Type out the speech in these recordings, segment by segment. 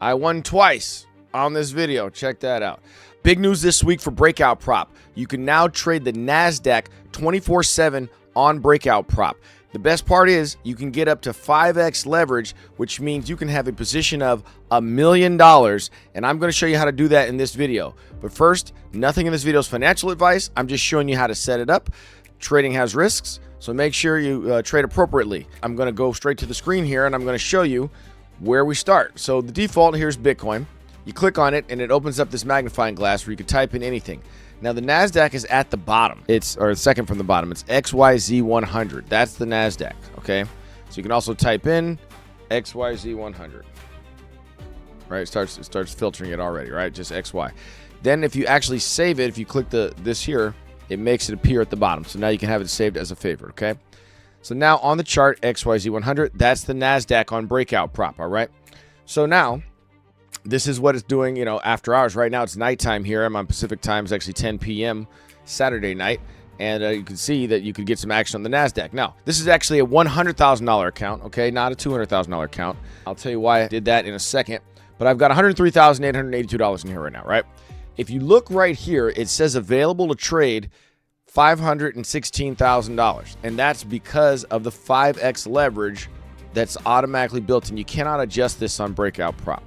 I won twice on this video. Check that out. Big news this week for Breakout Prop. You can now trade the Nasdaq 24/7 on Breakout Prop. The best part is you can get up to 5x leverage, which means you can have a position of $1 million. And I'm going to show you how to do that in this video. But first, nothing in this video is financial advice. I'm just showing you how to set it up. Trading has risks, so make sure you trade appropriately. I'm going to go straight to the screen here, and I'm going to show you where we start. So the default here is Bitcoin. You click on it, and it opens up this magnifying glass where you can type in anything. Now, the NASDAQ is at the bottom. Or second from the bottom. It's XYZ 100. That's the NASDAQ, okay? So you can also type in XYZ 100. Right? It starts filtering it already, right? Just XY. Then if you actually save it, if you click this here, it makes it appear at the bottom. So now you can have it saved as a favorite, okay? So now on the chart, XYZ 100, that's the NASDAQ on Breakout Prop, all right? So now, this is what it's doing, after hours. Right now, it's nighttime here. I'm on Pacific time. It's actually 10 p.m. Saturday night. And you can see that you could get some action on the NASDAQ. Now, this is actually a $100,000 account, okay? Not a $200,000 account. I'll tell you why I did that in a second. But I've got $103,882 in here right now, right? If you look right here, it says available to trade $516,000. And that's because of the 5x leverage that's automatically built in. You cannot adjust this on Breakout Prop.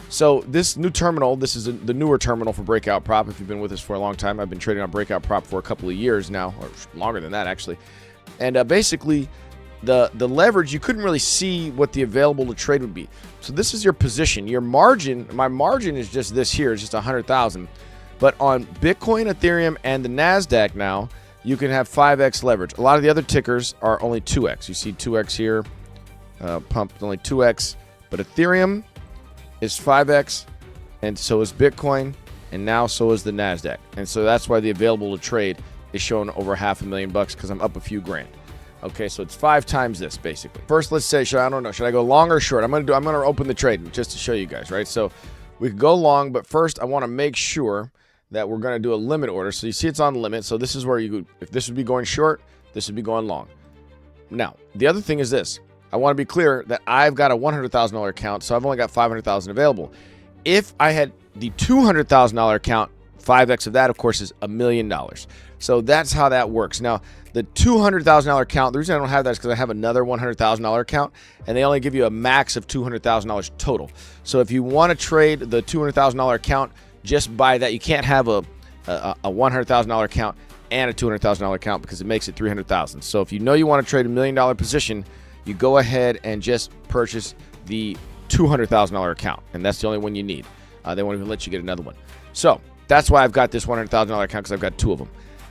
So this new terminal, this is the newer terminal for Breakout Prop. If you've been with us for a long time, I've been trading on Breakout Prop for a couple of years now, or longer than that actually. And basically, the leverage, you couldn't really see what the available to trade would be. So this is your position. Your margin, my margin is just this here, it's just 100,000. But on Bitcoin, Ethereum, and the NASDAQ now, you can have 5x leverage. A lot of the other tickers are only 2x. You see 2x here, pumped only 2x. But Ethereum is 5x, and so is Bitcoin, and now so is the NASDAQ. And so that's why the available to trade is showing over $500,000 because I'm up a few grand. Okay, so it's 5 times this basically. First, let's say, should I go long or short? I'm gonna open the trade just to show you guys, right? So we could go long, but first I want to make sure that we're gonna do a limit order. So you see it's on limit. So this is where if this would be going short, this would be going long. Now, the other thing is this. I want to be clear that I've got a $100,000 account, so I've only got $500,000 available. If I had the $200,000 account, 5x of that, of course, is $1 million. So that's how that works. Now, the $200,000 account, the reason I don't have that is because I have another $100,000 account, and they only give you a max of $200,000 total. So if you want to trade the $200,000 account, just buy that. You can't have a $100,000 account and a $200,000 account because it makes it $300,000. So if you know you want to trade $1 million position, you go ahead and just purchase the $200,000 account, and that's the only one you need. They won't even let you get another one. So that's why I've got this $100,000 account, because I've got 2 of them.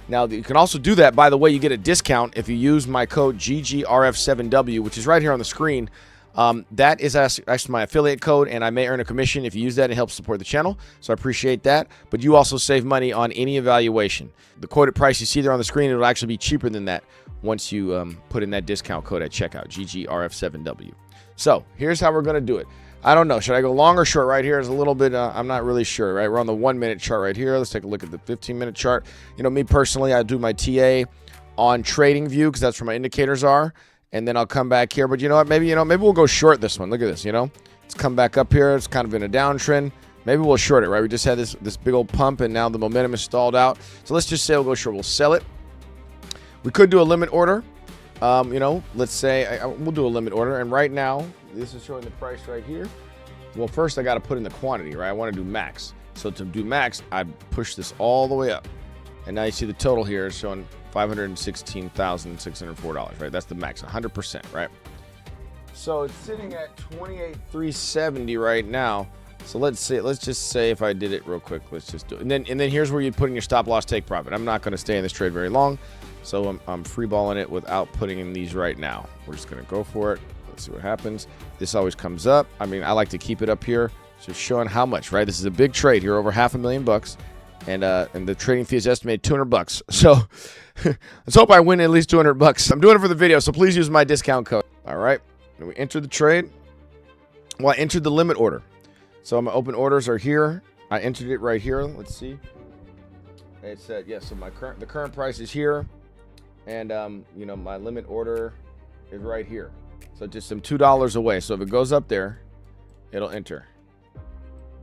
Now, you can also do that. By the way, you get a discount if you use my code GGRF7W, which is right here on the screen. That is actually my affiliate code, and I may earn a commission if you use that. It helps support the channel, so I appreciate that. But you also save money on any evaluation. The quoted price you see there on the screen, it'll actually be cheaper than that once you put in that discount code at checkout, GGRF7W. So here's how we're going to do it. I don't know. Should I go long or short? Right here is a little bit, I'm not really sure, right? We're on the 1-minute chart right here. Let's take a look at the 15-minute chart. Me personally, I do my TA on TradingView because that's where my indicators are. And then I'll come back here. But you know what? Maybe we'll go short this one. Look at this, It's come back up here. It's kind of in a downtrend. Maybe we'll short it, right? We just had this big old pump, and now the momentum is stalled out. So let's just say we'll go short. We'll sell it. We could do a limit order. Let's say we'll do a limit order. And right now, this is showing the price right here. Well, first I got to put in the quantity, right? I want to do max. So to do max, I push this all the way up. And now you see the total here is showing $516,604, right? That's the max, 100%, right? So it's sitting at 28,370 right now. So let's just say if I did it real quick, let's just do it. And then here's where you put in your stop loss take profit. I'm not going to stay in this trade very long, so I'm free balling it without putting in these right now. We're just going to go for it. Let's see what happens. This always comes up. I mean, I like to keep it up here, just showing how much, right? This is a big trade here, over $500,000, and the trading fee is estimated $200. So let's hope I win at least $200. I'm doing it for the video, so please use my discount code. All right, and we enter the trade. Well, I entered the limit order. So my open orders are here. I entered it right here. Let's see. It said, yes, so the current price is here. And, my limit order is right here. So just some $2 away. So if it goes up there, it'll enter.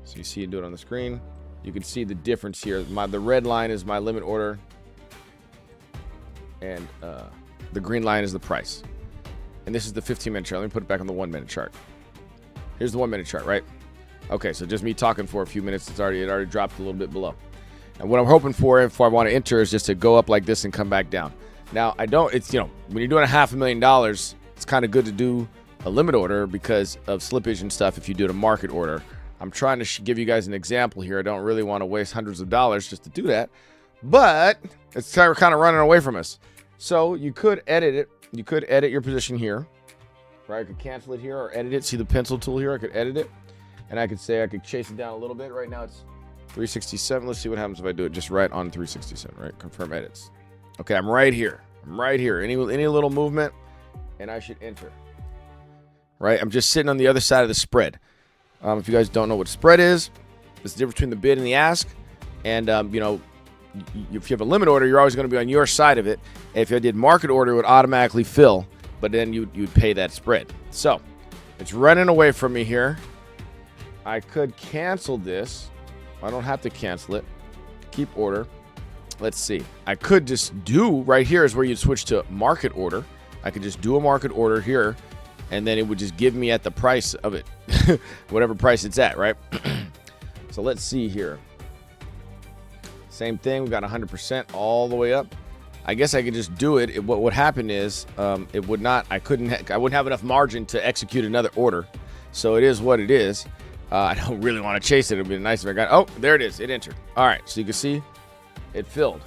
So you see it do it on the screen. You can see the difference here. The red line is my limit order, and the green line is the price. And this is the 15-minute chart. Let me put it back on the 1-minute chart. Here's the 1-minute chart, right? Okay, so just me talking for a few minutes, it already dropped a little bit below. And what I'm hoping for if I want to enter is just to go up like this and come back down. Now, it's, when you're doing $500,000, it's kind of good to do a limit order because of slippage and stuff if you do it a market order. I'm trying to give you guys an example here. I don't really want to waste hundreds of dollars just to do that, but it's kind of running away from us. So you could edit it. You could edit your position here, right? I could cancel it here or edit it. See the pencil tool here? I could edit it, and I could say I could chase it down a little bit. Right now it's 367. Let's see what happens if I do it just right on 367, right? Confirm edits. Okay, I'm right here. Any little movement, and I should enter. Right? I'm just sitting on the other side of the spread. If you guys don't know what spread is, it's the difference between the bid and the ask. And, if you have a limit order, you're always going to be on your side of it. If you did market order, it would automatically fill, but then you'd pay that spread. So it's running away from me here. I could cancel this. I don't have to cancel it. Keep order. Let's see. I could just do right here is where you'd switch to market order. I could just do a market order here, and then it would just give me at the price of it, whatever price it's at, right? So let's see here. Same thing. We got 100% all the way up. I guess I could just do it. What would happen is it would not. I wouldn't have enough margin to execute another order. So it is what it is. I don't really want to chase it. It would be nice if I got. Oh, there it is. It entered. All right. So you can see it filled,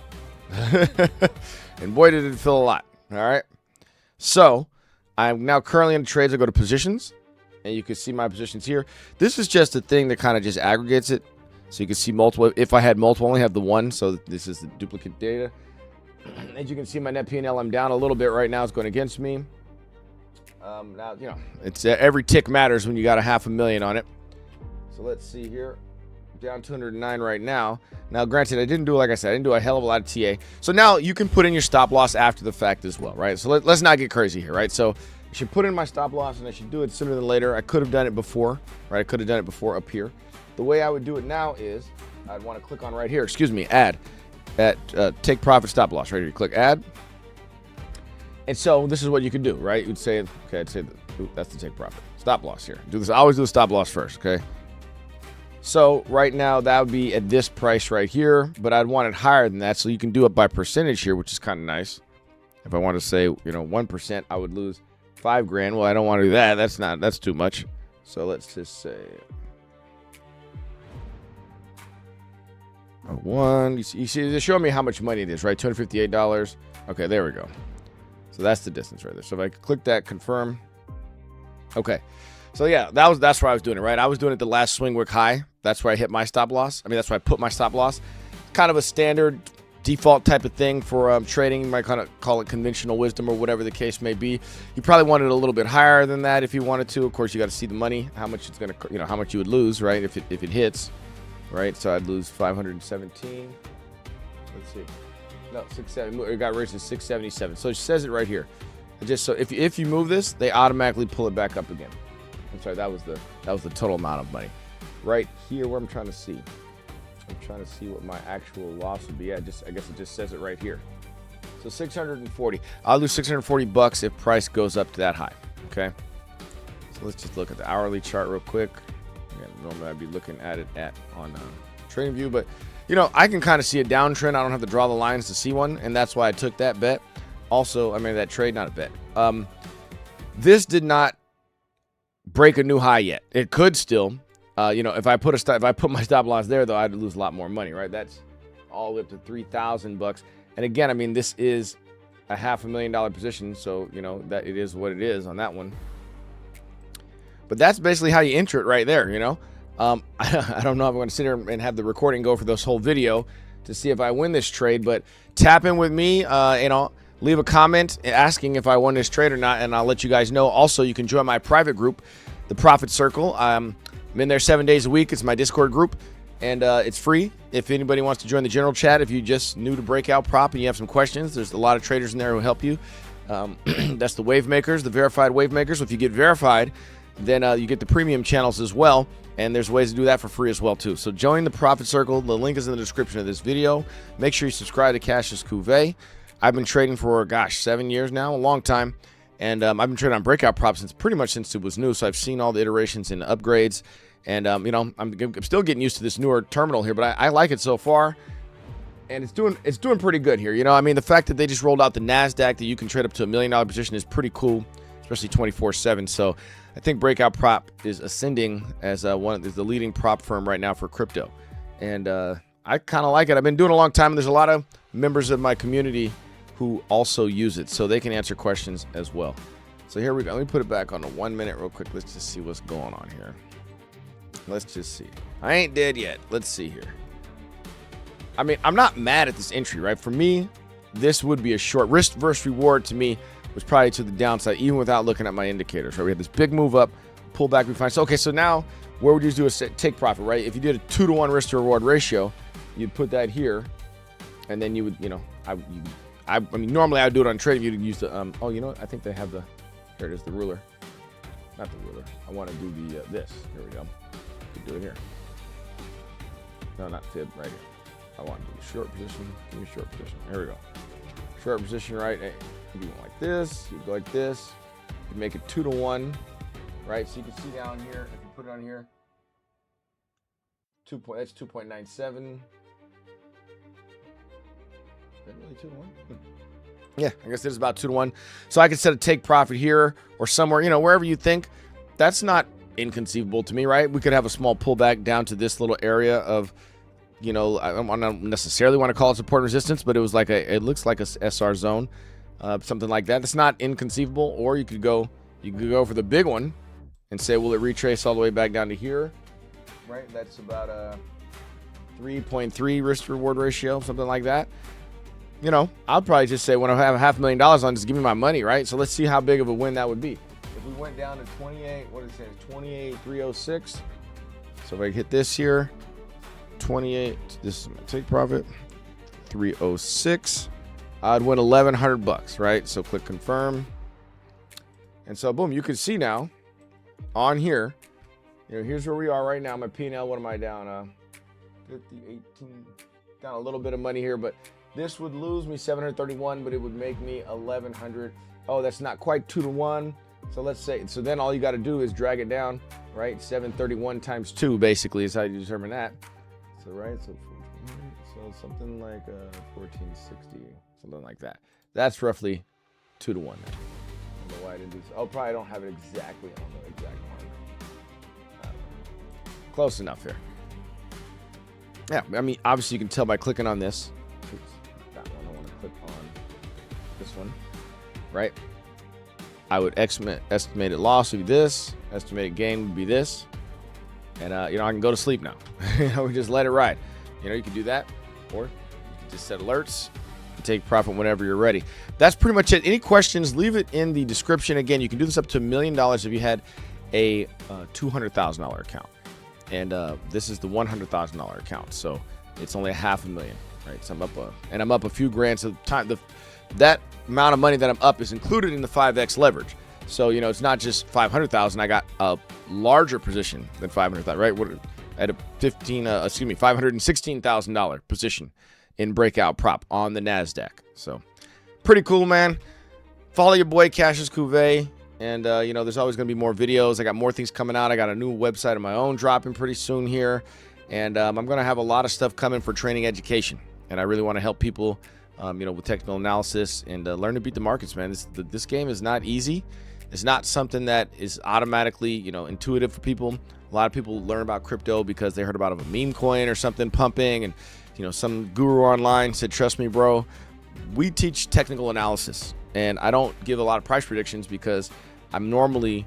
and boy did it fill a lot. All right. So I'm now currently in trades. I go to positions, and you can see my positions here. This is just a thing that kind of just aggregates it. So you can see multiple. If I had multiple, I only have the one. So this is the duplicate data. As you can see, my net P&L, I'm down a little bit right now. It's going against me. Now, it's every tick matters when you got $500,000 on it. So let's see here. Down 209 right now. Now, granted, I didn't do, like I said, I didn't do a hell of a lot of TA. So now you can put in your stop loss after the fact as well, right? So let's not get crazy here, right? So I should put in my stop loss, and I should do it sooner than later. I could have done it before, right? I could have done it before up here. The way I would do it now is I'd want to click on right here, add at take profit stop loss right here. You click add. And so this is what you can do, right? You'd say, okay, I'd say that's the take profit stop loss here. Do this. I always do the stop loss first, okay? So right now that would be at this price right here, but I'd want it higher than that. So you can do it by percentage here, which is kind of nice. If I want to say, 1%, I would lose $5,000. Well, I don't want to do that. That's too much. So let's just say 1. You see, they're showing me how much money it is, right? $258. Okay, there we go. So that's the distance right there. So if I click that, confirm. Okay. So yeah, that's where I was doing it, right? I was doing it the last swing wick high. That's where I hit my stop loss. I mean, that's where I put my stop loss. Kind of a standard default type of thing for trading. You might kind of call it conventional wisdom or whatever the case may be. You probably wanted it a little bit higher than that if you wanted to. Of course, you got to see the money, how much it's going to, how much you would lose, right? If it hits, right? So I'd lose 517. Let's see. No, 670. It got raised to 677. So it says it right here. Just so if you move this, they automatically pull it back up again. I'm sorry, that was the total amount of money. Right here where I'm trying to see. I'm trying to see what my actual loss would be. I guess it just says it right here. So 640. I'll lose $640 if price goes up to that high. Okay. So let's just look at the hourly chart real quick. Again, normally I'd be looking at it on TradingView, but I can kind of see a downtrend. I don't have to draw the lines to see one, and that's why I took that bet. Also, I mean that trade, not a bet. This did not break a new high yet. It could still. If I put my stop loss there, though, I'd lose a lot more money, right? That's all the way up to $3,000. And again, I mean, this is a $500,000 position, so that it is what it is on that one. But that's basically how you enter it right there. I don't know if I'm going to sit here and have the recording go for this whole video to see if I win this trade, but tap in with me. Leave a comment asking if I won this trade or not, and I'll let you guys know. Also, you can join my private group, the Profit Circle. I'm in there 7 days a week. It's my Discord group, and it's free. If anybody wants to join the general chat, if you're just new to Breakout Prop and you have some questions, there's a lot of traders in there who help you. That's the wave makers, the verified wave makers. So if you get verified, then you get the premium channels as well. And there's ways to do that for free as well too. So join the Profit Circle. The link is in the description of this video. Make sure you subscribe to Cassius Cuvée. I've been trading for, gosh, 7 years now, a long time. And I've been trading on Breakout Prop pretty much since it was new. So I've seen all the iterations and upgrades. And, you know, I'm still getting used to this newer terminal here, but I like it so far. And it's doing pretty good here. You know, I mean, the fact that they just rolled out the Nasdaq that you can trade up to $1 million position is pretty cool, especially 24/7. So I think Breakout Prop is ascending as the leading prop firm right now for crypto. And I kind of like it. I've been doing it a long time. And there's a lot of members of my community who also use it, so they can answer questions as well. So here we go. Let me put it back on the 1 minute real quick. Let's just see what's going on here. Let's just see. I ain't dead yet. Let's see here. I mean, I'm not mad at this entry, right? For me, this would be a short. Risk versus reward to me was probably to the downside, even without looking at my indicators, right? We had this big move up, pull back, we find. So, okay, so now what would you do is take profit, right? If you did a 2-to-1 risk to reward ratio, you'd put that here, and then you would, you know, I mean, normally I would do it on trading. You'd use the, oh, you know what? I think they have the, here it is, the ruler. Not the ruler. I want to do the, this. Here we go. You do it here. No, not fib, right here. I want to do the short position. Give me short position. Here we go. Short position, right? You do it like this. You go like this. You make it 2-to-1, right? So you can see down here. If you put it on here, that's 2.97. Is that really 2-to-1? Yeah, I guess it is about 2-to-1. So I could set a take profit here or somewhere, you know, wherever you think. That's not inconceivable to me, right? We could have a small pullback down to this little area of, you know, I don't necessarily want to call it support and resistance, but it was like it looks like a SR zone, something like that. It's not inconceivable. Or you could go for the big one and say, will it retrace all the way back down to here? Right, that's about a 3.3 risk reward ratio, something like that. You know, I'll probably just say when I have $500,000 on, just give me my money, right? So let's see how big of a win that would be. If we went down to 28, what is it? 28,306. So if I hit this here. 28, this is my take profit, 306. I'd win $1,100, right? So click confirm. And so boom, you can see now on here, you know, here's where we are right now. My P&L, what am I down? 50, 18, down a little bit of money here, but this would lose me 731, but it would make me 1,100. Oh, that's not quite 2-to-1. So let's say, so then all you got to do is drag it down, right? 731 times 2 basically is how you determine that. So right, so something like 1460, something like that. That's roughly 2-to-1 now. I don't know why I didn't do this. Oh, probably don't have it exactly on the exact mark. Close enough here. Yeah, I mean, obviously you can tell by clicking on this. Oops, that one. I want to click on this one, right? I would estimated loss would be this. Estimated gain would be this. And, you know, I can go to sleep now. You know, we just let it ride. You know, you can do that. Or you can just set alerts and take profit whenever you're ready. That's pretty much it. Any questions, leave it in the description. Again, you can do this up to $1 million if you had a $200,000 account. And this is the $100,000 account. So it's only $500,000, right? So I'm up a few grand. So that amount of money that I'm up is included in the 5x leverage. So, you know, it's not just 500,000. I got a larger position than 500,000, right? At a $516,000 position in Breakout Prop on the Nasdaq. So, pretty cool, man. Follow your boy Cassius Cuvée, and you know, there's always going to be more videos. I got more things coming out. I got a new website of my own dropping pretty soon here, and I'm going to have a lot of stuff coming for training education. And I really want to help people, you know, with technical analysis and learn to beat the markets, man. This game is not easy. It's not something that is automatically, you know, intuitive for people. A lot of people learn about crypto because they heard about a meme coin or something pumping, and, you know, some guru online said, trust me, bro. We teach technical analysis, and I don't give a lot of price predictions because I'm normally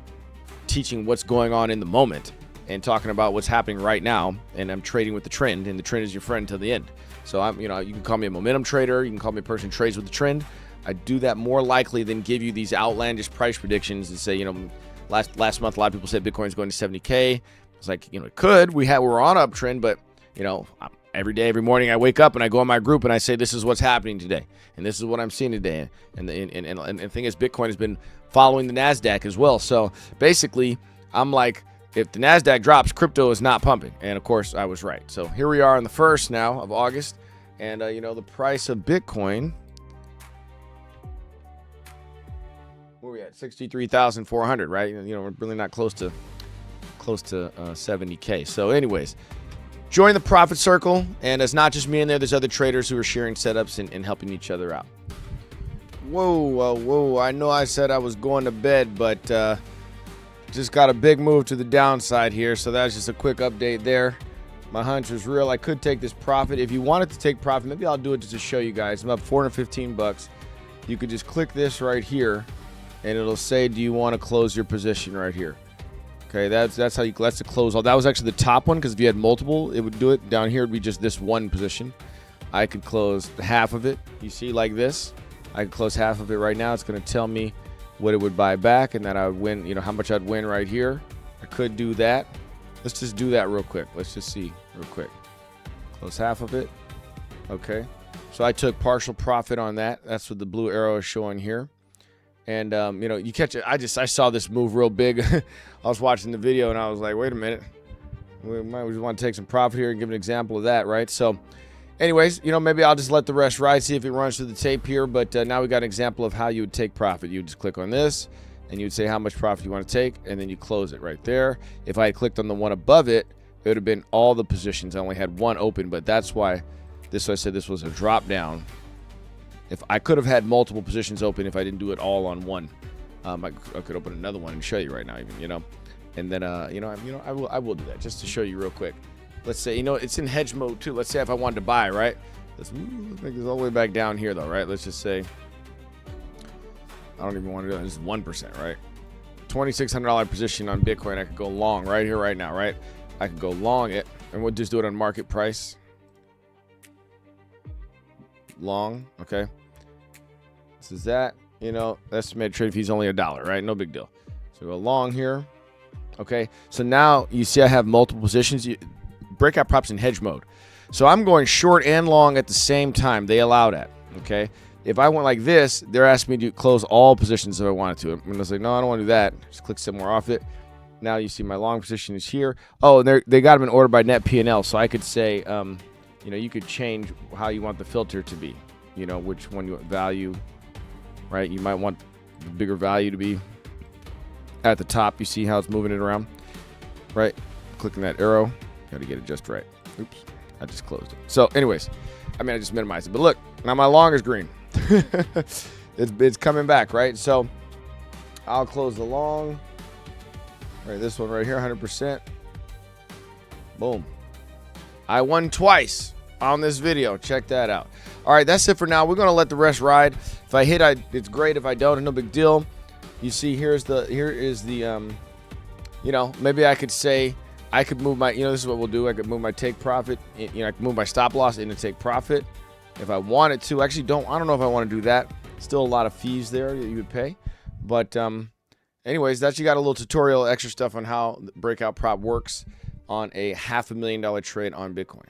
teaching what's going on in the moment and talking about what's happening right now, and I'm trading with the trend, and the trend is your friend till the end. So I'm, you know, you can call me a momentum trader, you can call me a person who trades with the trend. I do that more likely than give you these outlandish price predictions and say, you know, last month a lot of people said Bitcoin's going to 70K. It's like, you know, it could. We're on an uptrend, but, you know, every day, every morning I wake up and I go in my group and I say, this is what's happening today, and this is what I'm seeing today. And the thing is, Bitcoin has been following the Nasdaq as well. So basically, I'm like, if the Nasdaq drops, crypto is not pumping. And of course, I was right. So here we are on the 1st now of August, and you know, the price of Bitcoin. Where we at? 63,400, right? You know, we're really not close to 70K. So anyways, join the profit circle, and it's not just me in there. There's other traders who are sharing setups and helping each other out. Whoa, I know I said I was going to bed, but just got a big move to the downside here, so that's just a quick update there. My hunch was real. I could take this profit. If you wanted to take profit, maybe I'll do it just to show you guys. I'm up 415 bucks. You could just click this right here, and it'll say, do you want to close your position right here? Okay, that's how you, that's the close all. That was actually the top one, because if you had multiple, it would do it. Down here would be just this one position. I could close half of it. You see, like this. I could close half of it right now. It's going to tell me what it would buy back, and that I would win, you know, how much I'd win right here. I could do that. Let's just do that real quick. Let's just see real quick. Close half of it. Okay. So I took partial profit on that. That's what the blue arrow is showing here. And, you know, you catch it. I saw this move real big. I was watching the video, and I was like, wait a minute. We might want to take some profit here and give an example of that, right? So, anyways, you know, maybe I'll just let the rest ride, see if it runs through the tape here. But now we got an example of how you would take profit. You would just click on this, and you would say how much profit you want to take, and then you close it right there. If I had clicked on the one above it, it would have been all the positions. I only had one open, but that's why I said this was a drop down. If I could have had multiple positions open if I didn't do it all on one. I could open another one and show you right now, even, you know. And then, I will do that just to show you real quick. Let's say, you know, it's in hedge mode too. Let's say if I wanted to buy, right? Let's make this all the way back down here, though, right? Let's just say, I don't even want to do that. This is 1%, right? $2,600 position on Bitcoin. I could go long right here, right now, right? I could go long it, and we'll just do it on market price. Long, okay. This is that, you know, estimated trade fees only $1, right? No big deal. So go long here. Okay, so now you see I have multiple positions. Breakout props in hedge mode. So I'm going short and long at the same time. They allow that, okay? If I went like this, they're asking me to close all positions if I wanted to. I'm going to say, no, I don't want to do that. Just click somewhere off it. Now you see my long position is here. Oh, and they got them in order by net P&L. So I could say, you know, you could change how you want the filter to be. You know, which one you want value, right? You might want the bigger value to be at the top. You see how it's moving it around, right? Clicking that arrow. Got to get it just right. Oops, I just closed it. So anyways, I mean, I just minimized it. But look, now my long is green. it's coming back, right? So I'll close the long. Right, this one right here, 100%. Boom. I won twice on this video. Check that out. All right, that's it for now. We're going to let the rest ride. If I hit, it's great. If I don't, no big deal. You see, here is the, you know, maybe I could say, I could move my, you know, this is what we'll do. I could move my take profit, you know, I could move my stop loss into take profit if I wanted to. Actually, I don't know if I want to do that. Still a lot of fees there that you would pay. But anyways, that's, you got a little tutorial, extra stuff on how Breakout Prop works on a $500,000 trade on Bitcoin.